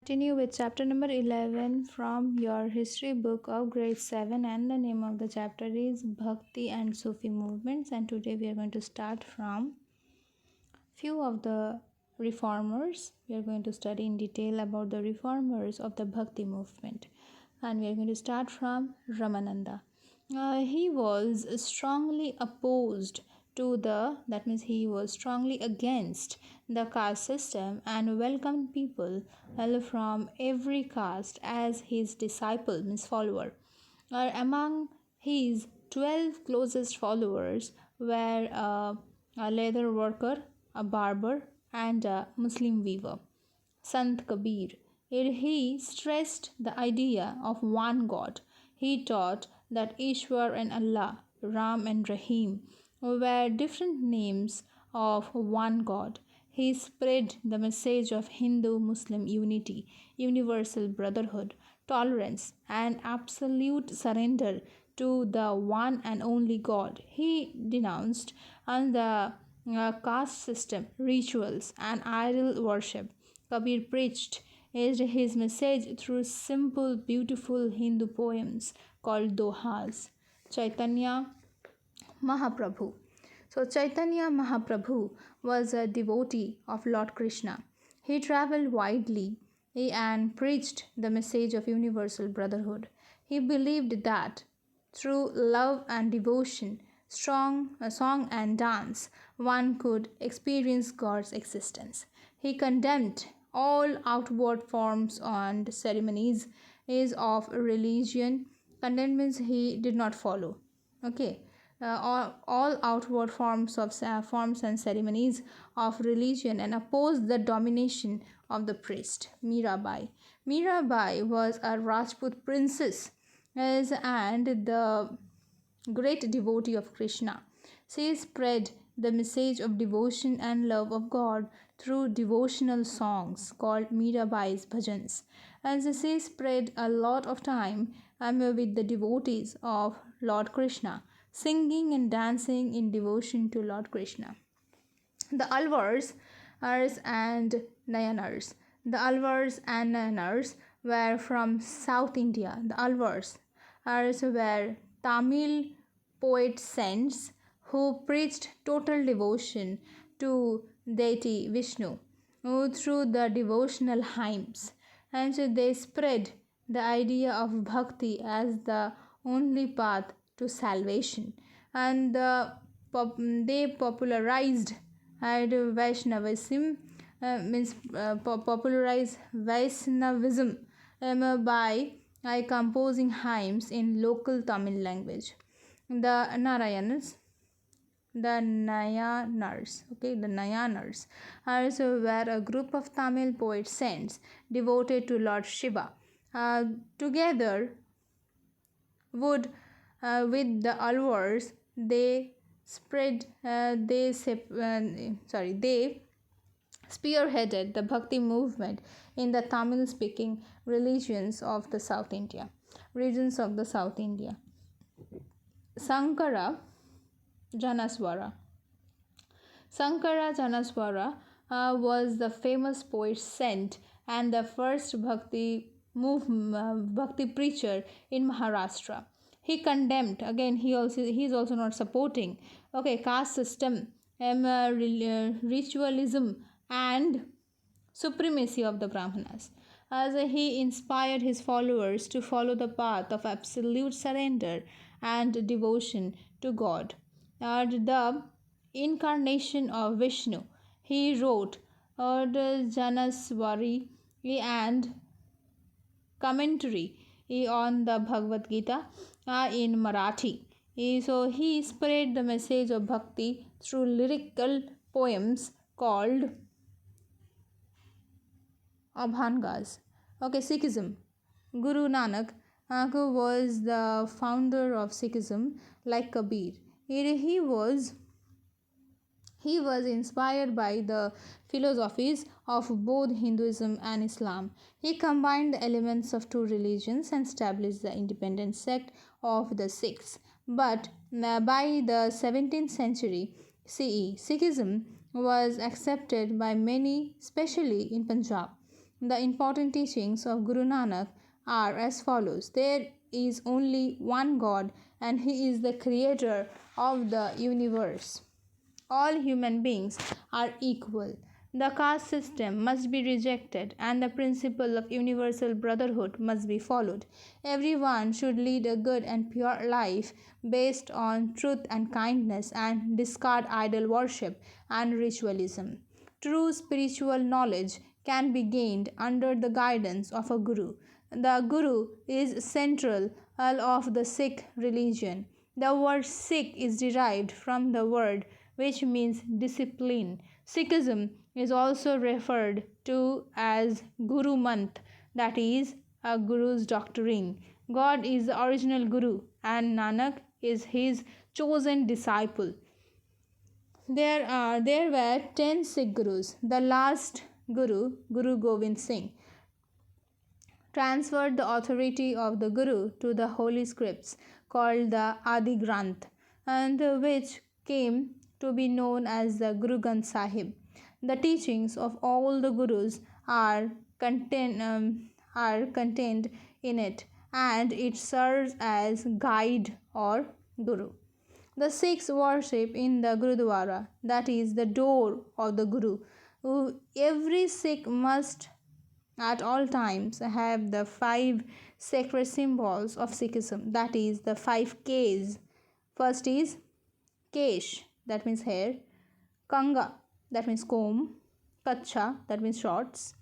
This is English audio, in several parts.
continue with chapter number 11 from your history book of grade 7, and the name of the chapter is Bhakti and Sufi movements. And today we are going to start from few of the reformers. We are going to study in detail about the reformers of the Bhakti movement, and we are going to start from Ramananda. He was strongly opposed to that means he was strongly against the caste system and welcomed people from every caste as his disciple, means follower. Among his 12 closest followers were a leather worker, a barber, and a Muslim weaver, Sant Kabir. He stressed the idea of one God. He taught that Ishwar and Allah, Ram and Rahim, were different names of one God. He spread the message of Hindu-Muslim unity, universal brotherhood, tolerance, and absolute surrender to the one and only God. He denounced the caste system, rituals, and idol worship. Kabir preached his message through simple, beautiful Hindu poems called dohas. Chaitanya Mahaprabhu. So, Chaitanya Mahaprabhu was a devotee of Lord Krishna. He traveled widely and preached the message of universal brotherhood. He believed that through love and devotion, song and dance, one could experience God's existence. He condemned all outward forms and ceremonies of religion. Condemned means he did not follow. Okay. All outward forms and ceremonies of religion and opposed the domination of the priest. Mirabai. Mirabai was a Rajput princess and the great devotee of Krishna. She spread the message of devotion and love of God through devotional songs called Mirabai's bhajans. And she spread a lot of time with the devotees of Lord Krishna, singing and dancing in devotion to Lord Krishna. The Alvars and Nayanars. The Alvars and Nayanars were from South India. The Alvars were Tamil poet saints who preached total devotion to deity Vishnu through the devotional hymns, and so they spread the idea of bhakti as the only path to salvation, and they popularized Vaishnavism, popularized Vaishnavism by composing hymns in local Tamil language. The Nayanars, the Nayanars also were a group of Tamil poet saints devoted to Lord Shiva. Together with the Alvars, they spearheaded the Bhakti movement in the Tamil-speaking regions of the South India. Sankara Janaswara. Sankara Janaswara was the famous poet saint and the first Bhakti preacher in Maharashtra. He condemned, again he is also not supporting caste system, ritualism and supremacy of the Brahmanas, as he inspired his followers to follow the path of absolute surrender and devotion to God. The incarnation of Vishnu, he wrote the Janaswari and commentary on the Bhagavad Gita in Marathi. So he spread the message of bhakti through lyrical poems called Abhangas. Sikhism. Guru Nanak was the founder of Sikhism, like Kabir. He was inspired by the philosophies of both Hinduism and Islam. He combined the elements of two religions and established the independent sect of the Sikhs. But by the 17th century CE, Sikhism was accepted by many, especially in Punjab. The important teachings of Guru Nanak are as follows: there is only one God, and He is the creator of the universe. All human beings are equal. The caste system must be rejected and the principle of universal brotherhood must be followed. Everyone should lead a good and pure life based on truth and kindness and discard idol worship and ritualism. True spiritual knowledge can be gained under the guidance of a guru. The guru is central of the Sikh religion. The word Sikh is derived from the word which means discipline. Sikhism is also referred to as Guru Manth, that is, a Guru's doctrine. God is the original Guru, and Nanak is his chosen disciple. There were 10 Sikh Gurus. The last Guru, Guru Gobind Singh, transferred the authority of the Guru to the holy scripts called the Adi Granth, and which came to be known as the Guru Granth Sahib. The teachings of all the Gurus are contained in it, and it serves as guide or Guru. The Sikhs worship in the Gurudwara, that is the door of the Guru. Every Sikh must at all times have the 5 sacred symbols of Sikhism, that is the 5 Ks. First is Kesh, that means hair, Kanga, that means comb, Kacha, that means shorts,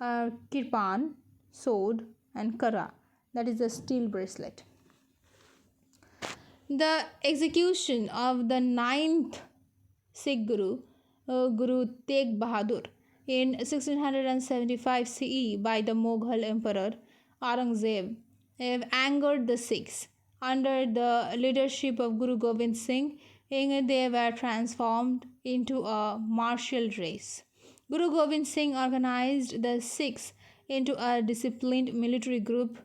Kirpan, sword, and Kara, that is the steel bracelet. The execution of the 9th Sikh Guru, Guru Tegh Bahadur, in 1675 CE by the Mughal Emperor Aurangzeb, angered the Sikhs. Under the leadership of Guru Gobind Singh, they were transformed into a martial race. Guru Gobind Singh organized the Sikhs into a disciplined military group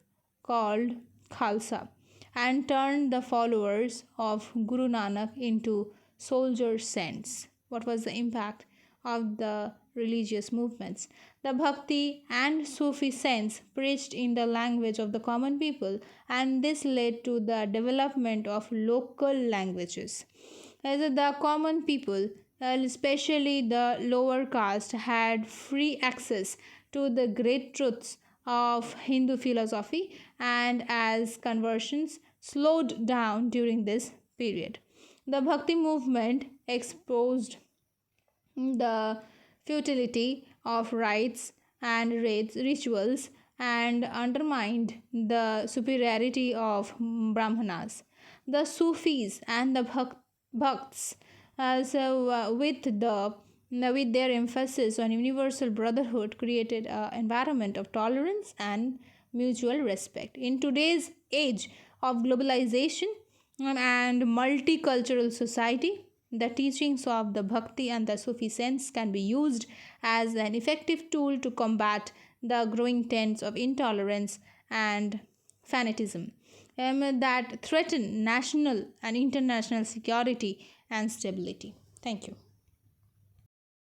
called Khalsa and turned the followers of Guru Nanak into soldier saints. What was the impact of the religious movements? The Bhakti and Sufi saints preached in the language of the common people, and this led to the development of local languages. As the common people, especially the lower caste, had free access to the great truths of Hindu philosophy, and as conversions slowed down during this period. The Bhakti movement exposed the futility of rites and rituals and undermined the superiority of Brahmanas. The Sufis and the Bhakts, with their emphasis on universal brotherhood, created an environment of tolerance and mutual respect. In today's age of globalization and multicultural society, the teachings of the Bhakti and the Sufi saints can be used as an effective tool to combat the growing trends of intolerance and fanatism that threaten national and international security and stability. Thank you.